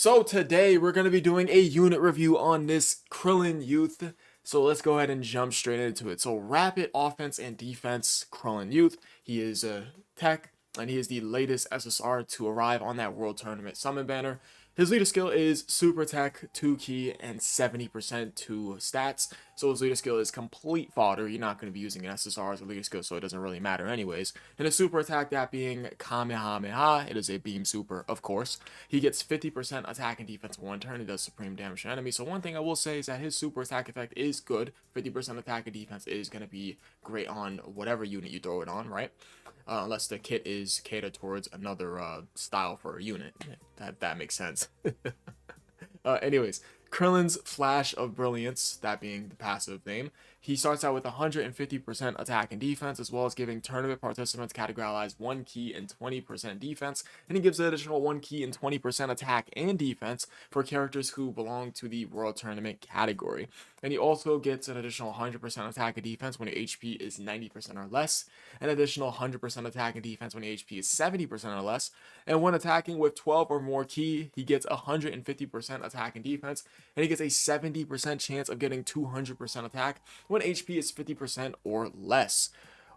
So today we're going to be doing a unit review on this Krillin youth. So let's go ahead and jump straight into it. So rapid offense and defense, Krillin youth. He is a tech and he is the latest SSR to arrive on that World Tournament Summon banner. His leader skill is Super Tech, 2 key, and 70% to stats. So his leader skill is complete fodder. You're not going to be using an SSR as a leader skill, so it doesn't really matter anyways. And a super attack, that being Kamehameha. It is a beam super, of course. He gets 50% attack and defense in one turn. He does supreme damage to enemy. So one thing I will say is that his super attack effect is good. 50% attack and defense is going to be great on whatever unit you throw it on, right? Unless the kit is catered towards another style for a unit. That makes sense. Anyways, Krillin's Flash of Brilliance, that being the passive name, he starts out with 150% attack and defense, as well as giving tournament participants categorized 1 key and 20% defense, and he gives an additional 1 key and 20% attack and defense for characters who belong to the World Tournament category. And he also gets an additional 100% attack and defense when your HP is 90% or less, an additional 100% attack and defense when your HP is 70% or less, and when attacking with 12 or more key, he gets 150% attack and defense, and he gets a 70% chance of getting 200% attack when HP is 50% or less.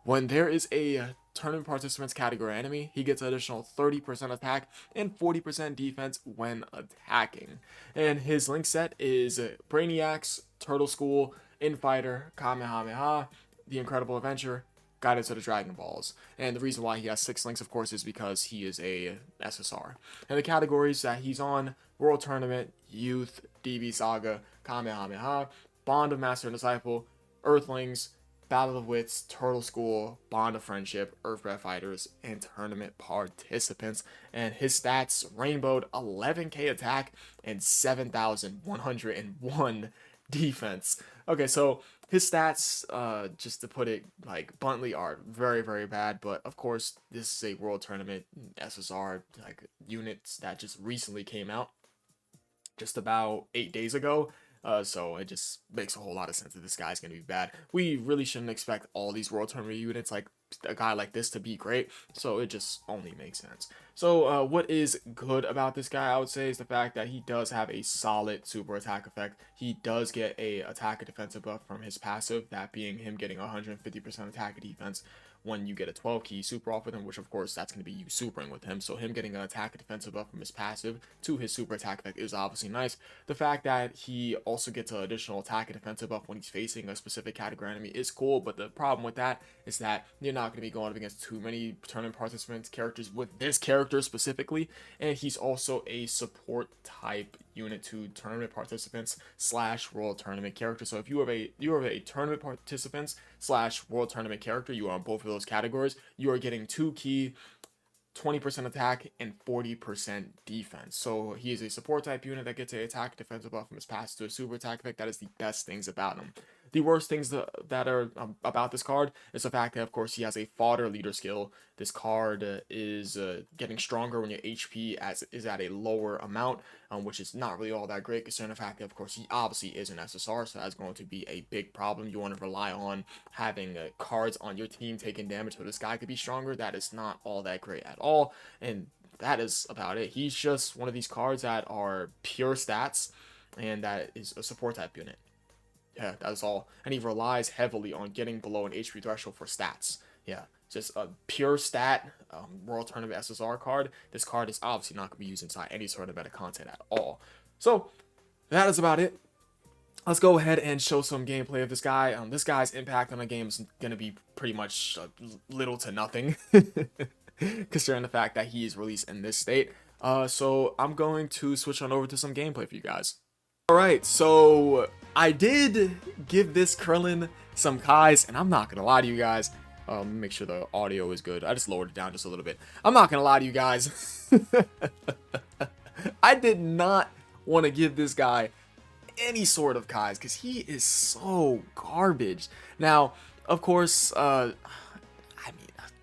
When there is a tournament participants category enemy, he gets an additional 30% attack and 40% defense when attacking. And his link set is Brainiacs, Turtle School, Infighter, Kamehameha, The Incredible Adventure, Guidance to the Dragon Balls. And the reason why he has 6 links, of course, is because he is a SSR. And the categories that he's on: World Tournament, Youth, DB Saga, Kamehameha, Bond of Master and Disciple, Earthlings, Battle of Wits, Turtle School, Bond of Friendship, Earthbreath Fighters, and Tournament Participants. And his stats rainbowed 11k attack and 7,101 defense. Okay, so his stats, just to put it like bluntly, are very, very bad. But of course, this is a World Tournament SSR like units that just recently came out, just about 8 days ago. So it just makes a whole lot of sense that this guy's going to be bad. We really shouldn't expect all these World Tournament units, like a guy like this, to be great. So it just only makes sense. So what is good about this guy, I would say, is the fact that he does have a solid super attack effect. He does get a attack and defensive buff from his passive, that being him getting 150% attack and defense when you get a 12 key super off with him, which of course that's going to be you supering with him. So him getting an attack and defensive buff from his passive to his super attack effect is obviously nice. The fact that he also gets an additional attack and defensive buff when he's facing a specific category enemy is cool, but the problem with that is that you're not going to be going up against too many tournament participants characters with this character specifically, and he's also a support type unit to tournament participants / world tournament character. So if you have a tournament participants / world tournament character, you are on both of those categories, you are getting 2 key, 20% attack, and 40% defense. So he is a support type unit that gets a attack defensive buff from his pass to a super attack effect. That is the best things about him. The worst things that are about this card is the fact that, of course, he has a fodder leader skill. This card is getting stronger when your HP is at a lower amount, which is not really all that great, considering the fact that, of course, he obviously is an SSR, so that's going to be a big problem. You want to rely on having cards on your team taking damage so this guy could be stronger. That is not all that great at all, and that is about it. He's just one of these cards that are pure stats, and that is a support type unit. Yeah, that's all. And he relies heavily on getting below an HP threshold for stats. Yeah, just a pure stat World Tournament SSR card. This card is obviously not going to be used inside any sort of meta content at all. So that is about it. Let's go ahead and show some gameplay of this guy. This guy's impact on the game is going to be pretty much little to nothing, considering the fact that he is released in this state. So I'm going to switch on over to some gameplay for you guys. Alright, so I did give this Krillin some Kais, and I'm not gonna lie to you guys. Make sure the audio is good. I just lowered it down just a little bit. I'm not gonna lie to you guys. I did not want to give this guy any sort of Kais because he is so garbage. Now, of course,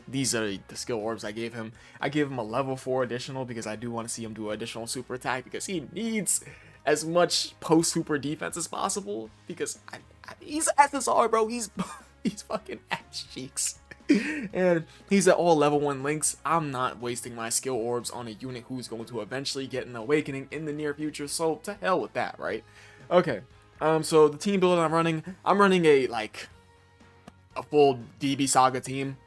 these are the skill orbs I gave him. I gave him a level 4 additional because I do want to see him do additional super attack because he needs as much post super defense as possible because he's SSR, bro. He's fucking ass cheeks. And he's at all level 1 links. I'm not wasting my skill orbs on a unit who's going to eventually get an awakening in the near future, so to hell with that, right? Okay, so the team build I'm running a, like, a full DB Saga team.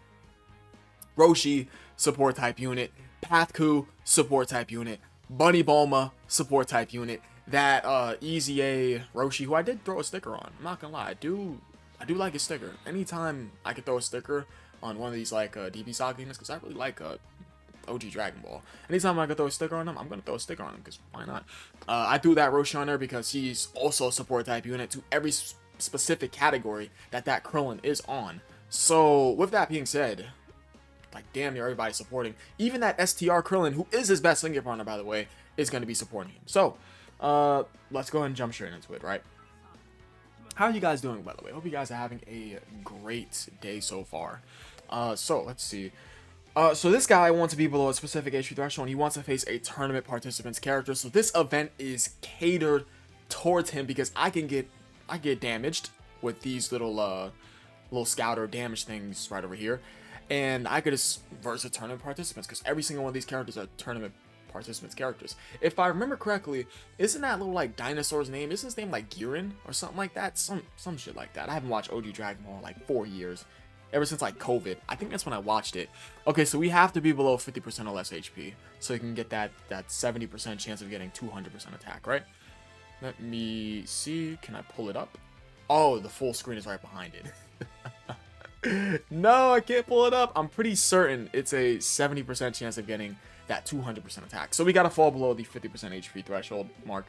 Roshi, support type unit. Pathku, support type unit. Bunny Bulma, support type unit. That Easy A Roshi, who I did throw a sticker on. I'm not gonna lie, I do like his sticker. Anytime I could throw a sticker on one of these like DB Saga units, because I really like OG Dragon Ball. Anytime I could throw a sticker on him, I'm gonna throw a sticker on him, because why not? I threw that Roshi on there because he's also a support type unit to every specific category that Krillin is on. So with that being said, like damn near everybody supporting, even that STR Krillin, who is his best Linker partner by the way, is going to be supporting him. So let's go ahead and jump straight into it, right? How are you guys doing, by the way? Hope you guys are having a great day so far. So let's see. So this guy wants to be below a specific HP threshold, and he wants to face a tournament participant's character. So this event is catered towards him because I get damaged with these little scouter damage things right over here, and I could just verse a tournament participants because every single one of these characters are tournament participants characters. If I remember correctly, isn't that little like dinosaur's name? Isn't his name like Girin or something like that? Some shit like that. I haven't watched OG Dragon Ball in like 4 years. Ever since like COVID. I think that's when I watched it. Okay, so we have to be below 50% or less HP. So you can get that 70% chance of getting 200% attack, right? Let me see. Can I pull it up? Oh, the full screen is right behind it. No, I can't pull it up. I'm pretty certain it's a 70% chance of getting that 200% attack. So we got to fall below the 50% HP threshold mark.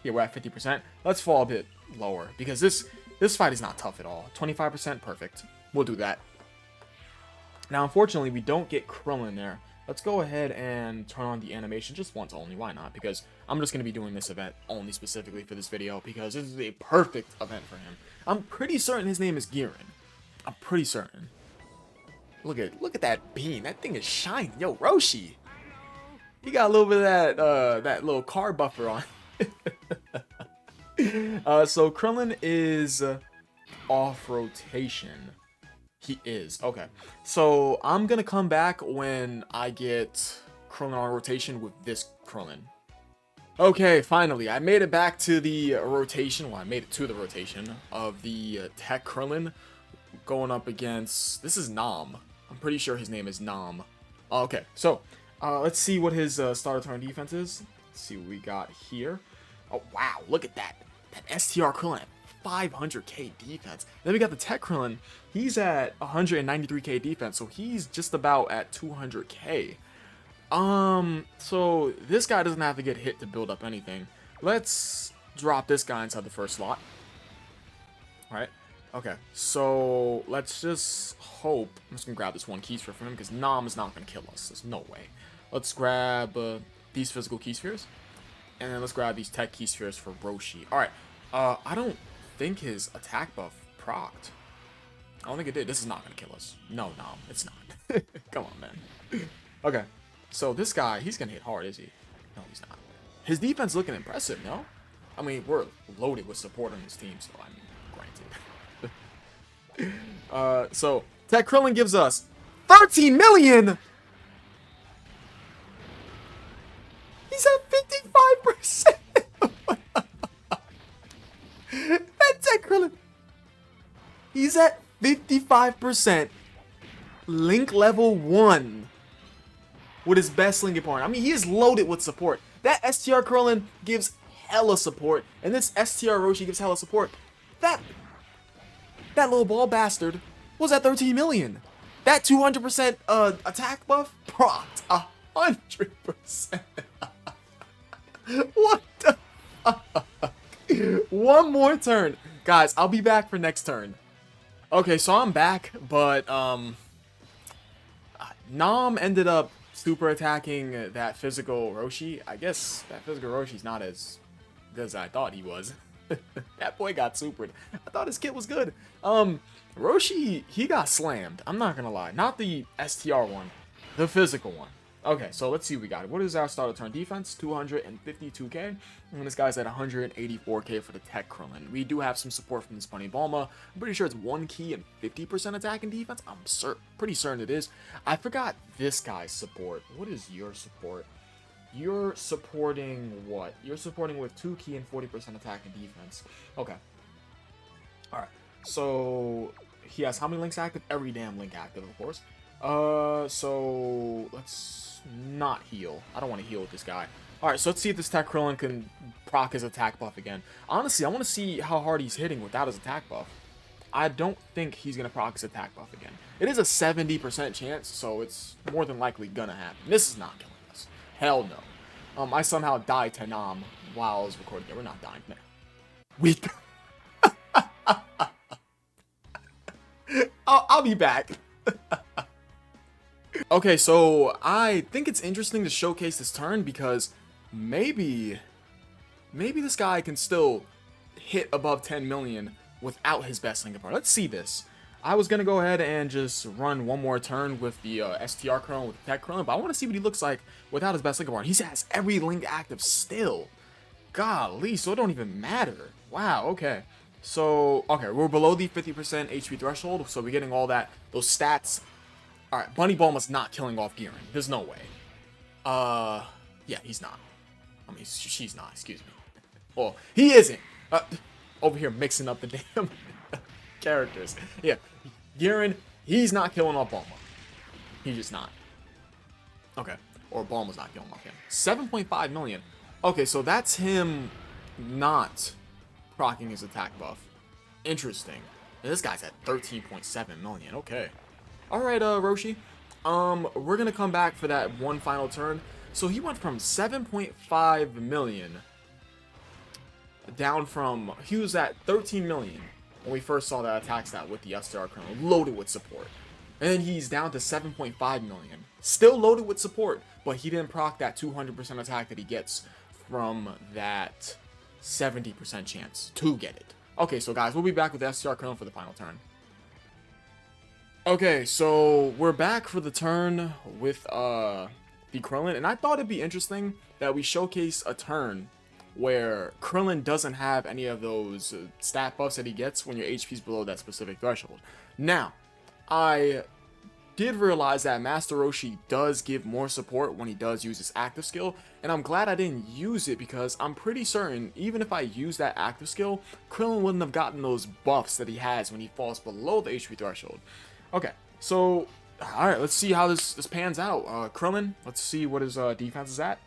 Here, we're at 50%. Let's fall a bit lower because this fight is not tough at all. 25%, perfect. We'll do that. Now, unfortunately, we don't get Krillin there. Let's go ahead and turn on the animation just once only. Why not? Because I'm just going to be doing this event only specifically for this video because this is a perfect event for him. I'm pretty certain his name is Girin. I'm pretty certain. Look at that beam. That thing is shining. Yo, Roshi. He got a little bit of that little car buffer on. So Krillin is off rotation. He is. Okay. So I'm going to come back when I get Krillin on rotation with this Krillin. Okay, finally. I made it back to the rotation. Well, I made it to the rotation of the TEQ Krillin going up against... This is Nam. I'm pretty sure his name is Nam. Okay, so let's see what his starter turn defense is. Let's see what we got here. Oh, wow. Look at that. That STR Krillin at 500k defense. Then we got the TEQ Krillin. He's at 193k defense, so he's just about at 200k. So this guy doesn't have to get hit to build up anything. Let's drop this guy inside the first slot. All right. Okay. So let's just hope. I'm just gonna grab this one key sphere from him because Nam is not gonna kill us. There's no way. Let's grab these physical key spheres, and then let's grab these tech key spheres for Roshi. All right. I don't think his attack buff procced. I don't think it did. This is not gonna kill us. No, it's not. Come on, man. Okay. So this guy, he's gonna hit hard, is he? No, he's not. His defense looking impressive, no? I mean, we're loaded with support on this team, so I mean, granted. So TEQ Krillin gives us 13 million. He's at 55%. That TEQ Krillin. He's at 55% link level 1 with his best linking partner. I mean, he is loaded with support. That STR Krillin gives hella support, and this STR Roshi gives hella support. That little ball bastard was at 13 million. That 200% attack buff procced 100%. What the fuck? One more turn. Guys, I'll be back for next turn. Okay, so I'm back, but Nam ended up super attacking that physical Roshi. I guess that physical Roshi's not as good as I thought he was. That boy got supered. I thought his kit was good. Roshi, he got slammed. I'm not gonna lie. Not the STR one. The physical one. Okay, so let's see what we got. What is our starter turn defense? 252k. And this guy's at 184k for the TEQ Krillin. We do have some support from this Bunny Bulma. I'm pretty sure it's 1 key and 50% attack and defense. I'm pretty certain it is. I forgot this guy's support. What is your support? You're supporting what? You're supporting with 2 key and 40% attack and defense. Okay. Alright. So he has how many links active? Every damn link active, of course. So let's not heal. I don't want to heal with this guy. Alright, so let's see if this TEQ Krillin can proc his attack buff again. Honestly, I want to see how hard he's hitting without his attack buff. I don't think he's going to proc his attack buff again. It is a 70% chance, so it's more than likely going to happen. This is not killing us. Hell no. I somehow died to Nam while I was recording. Yeah, we're not dying. No. We... I'll be back. Okay, so I think it's interesting to showcase this turn because maybe this guy can still hit above 10 million without his best link apart. Let's see this. I was going to go ahead and just run one more turn with the STR Krillin, with the TEQ Krillin, but I want to see what he looks like without his best link apart. He has every link active still. Golly, so it don't even matter. Wow, okay. So, okay, we're below the 50% HP threshold, so we're getting all those stats. Alright, Bunny Bulma's not killing off Girin. There's no way. Yeah, he's not. I mean, she's not, excuse me. Well, he isn't. Over here mixing up the damn characters. Yeah, Girin, he's not killing off Bulma. He's just not. Okay, or Bulma's not killing off him. 7.5 million. Okay, so that's him not proccing his attack buff. Interesting. And this guy's at 13.7 million. Okay. Alright, Roshi. We're gonna come back for that one final turn. So he went from 7.5 million down from, he was at 13 million when we first saw that attack stat with the STR Krillin, loaded with support. And then he's down to 7.5 million. Still loaded with support, but he didn't proc that 200% attack that he gets from that 70% chance to get it. Okay, so guys, we'll be back with STR Krillin for the final turn. Okay, so we're back for the turn with the Krillin, and I thought it'd be interesting that we showcase a turn where Krillin doesn't have any of those stat buffs that he gets when your HP's below that specific threshold. Now, I did realize that Master Roshi does give more support when he does use his active skill, and I'm glad I didn't use it because I'm pretty certain even if I use that active skill, Krillin wouldn't have gotten those buffs that he has when he falls below the HP threshold. Okay, so, alright, let's see how this pans out. Krillin, let's see what his defense is at.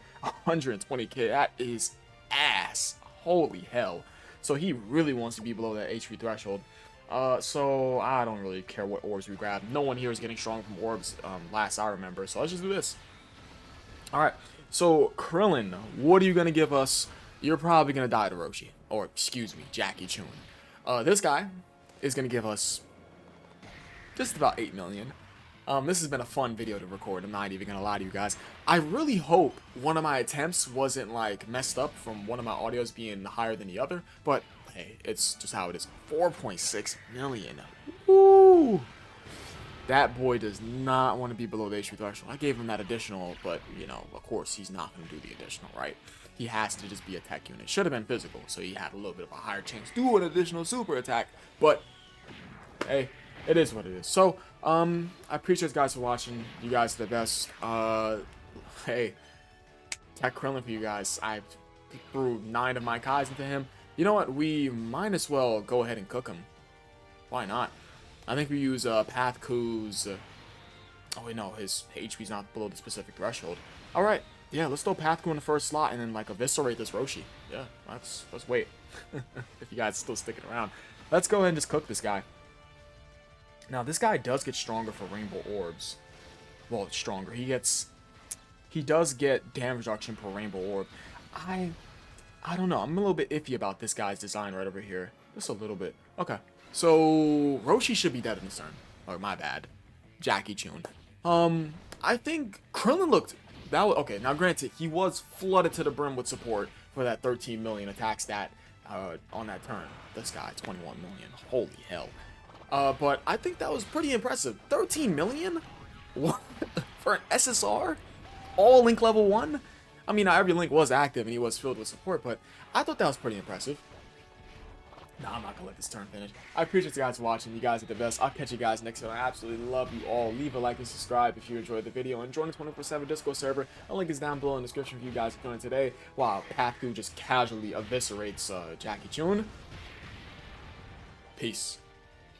120k, that is ass. Holy hell. So he really wants to be below that HP threshold. So I don't really care what orbs we grab. No one here is getting strong from orbs, last I remember. So let's just do this. Alright, so Krillin, what are you going to give us? You're probably going to die to Roshi. Or, excuse me, Jackie Chun. This guy is going to give us just about 8 million. This has been a fun video to record. I'm not even gonna lie to you guys. I really hope one of my attempts wasn't like messed up from one of my audios being higher than the other, but hey, it's just how it is. 4.6 million. Woo! That boy does not want to be below the HP threshold. I gave him that additional, but you know, of course he's not gonna do the additional, right? He has to just be a tech unit. Should have been physical, so he had a little bit of a higher chance to do an additional super attack, but hey, it is what it is. So, I appreciate you guys for watching. You guys are the best. Hey, TEQ Krillin for you guys. I threw 9 of my Kais into him. You know what? We might as well go ahead and cook him. Why not? I think we use Path Ku's. Oh wait, no, his HP's not below the specific threshold. All right, yeah, let's throw Path Ku in the first slot and then like eviscerate this Roshi. Yeah, let's wait. If you guys still sticking around, let's go ahead and just cook this guy. Now, this guy does get stronger for Rainbow Orbs. Well, it's stronger. He does get damage reduction per Rainbow Orb. I don't know. I'm a little bit iffy about this guy's design right over here. Just a little bit. Okay. So, Roshi should be dead in this turn. Oh, my bad. Jackie Chun. I think Krillin looked... Okay, now granted, he was flooded to the brim with support for that 13 million attack stat on that turn. This guy, 21 million. Holy hell. But I think that was pretty impressive. 13 million? What? For an SSR? all Link level 1. I mean, every Link was active and he was filled with support, but I thought that was pretty impressive. Nah, I'm not gonna let this turn finish. I appreciate you guys watching. You guys are the best. I'll catch you guys next time. I absolutely love you all. Leave a like and subscribe if you enjoyed the video. And join the 24/7 Discord server. A link is down below in the description for you guys to join today. While TEQ just casually eviscerates Jackie Chun. Peace.